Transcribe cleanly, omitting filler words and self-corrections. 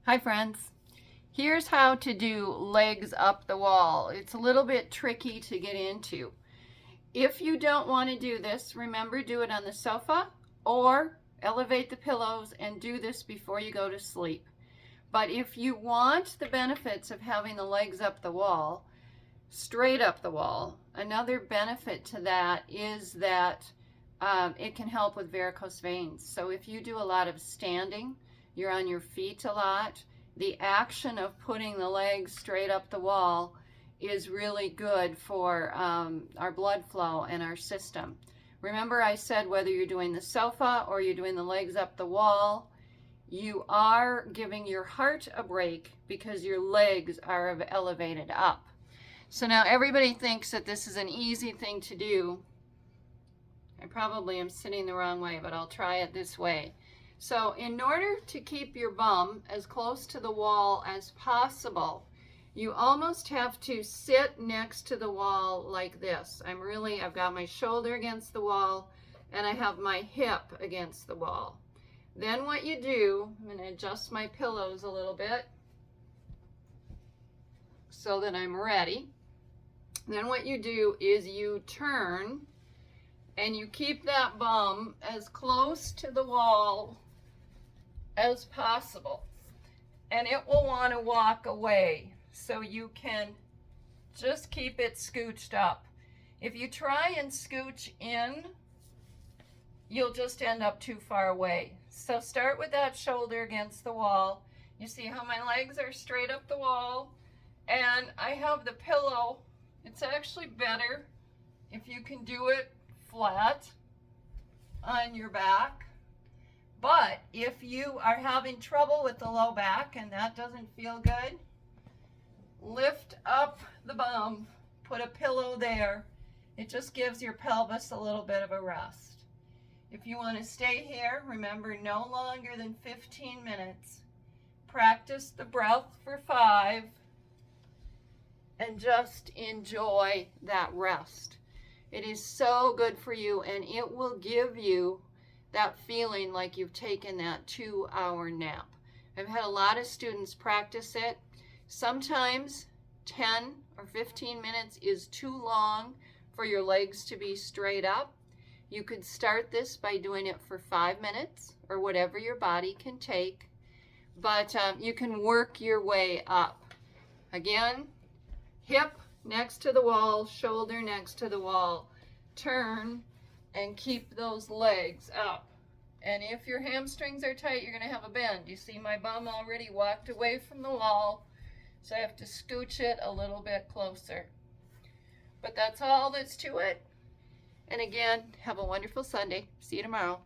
Hi friends. Here's how to do legs up the wall. It's a little bit tricky to get into. If you don't want to do this, remember, do it on the sofa or elevate the pillows and do this before you go to sleep. But if you want the benefits of having the legs up the wall, straight up the wall, another benefit to that is that it can help with varicose veins. So if you do a lot of standing, you're on your feet a lot, the action of putting the legs straight up the wall is really good for our blood flow and our system. Remember, I said whether you're doing the sofa or you're doing the legs up the wall, you are giving your heart a break because your legs are elevated up. So now everybody thinks that this is an easy thing to do. I probably am sitting the wrong way, but I'll try it this way. So in order to keep your bum as close to the wall as possible, you almost have to sit next to the wall like this. I've got my shoulder against the wall and I have my hip against the wall. Then what you do, I'm going to adjust my pillows a little bit so that I'm ready. Then what you do is you turn and you keep that bum as close to the wall as possible. And it will want to walk away, so you can just keep it scooched up. If you try and scooch in, you'll just end up too far away. So start with that shoulder against the wall. You see how my legs are straight up the wall, and I have the pillow. It's actually better if you can do it flat on your back. But if you are having trouble with the low back and that doesn't feel good, lift up the bum, put a pillow there. It just gives your pelvis a little bit of a rest. If you want to stay here, remember, no longer than 15 minutes. Practice the breath for 5 and just enjoy that rest. It is so good for you, and it will give you that feeling like you've taken that 2-hour nap. I've had a lot of students practice it. Sometimes 10 or 15 minutes is too long for your legs to be straight up. You could start this by doing it for 5 minutes or whatever your body can take, but you can work your way up. Again, hip next to the wall, shoulder next to the wall, turn and keep those legs up. And if your hamstrings are tight, you're going to have a bend. You see my bum already walked away from the wall, so I have to scooch it a little bit closer. But that's all that's to it. And again, have a wonderful Sunday. See you tomorrow.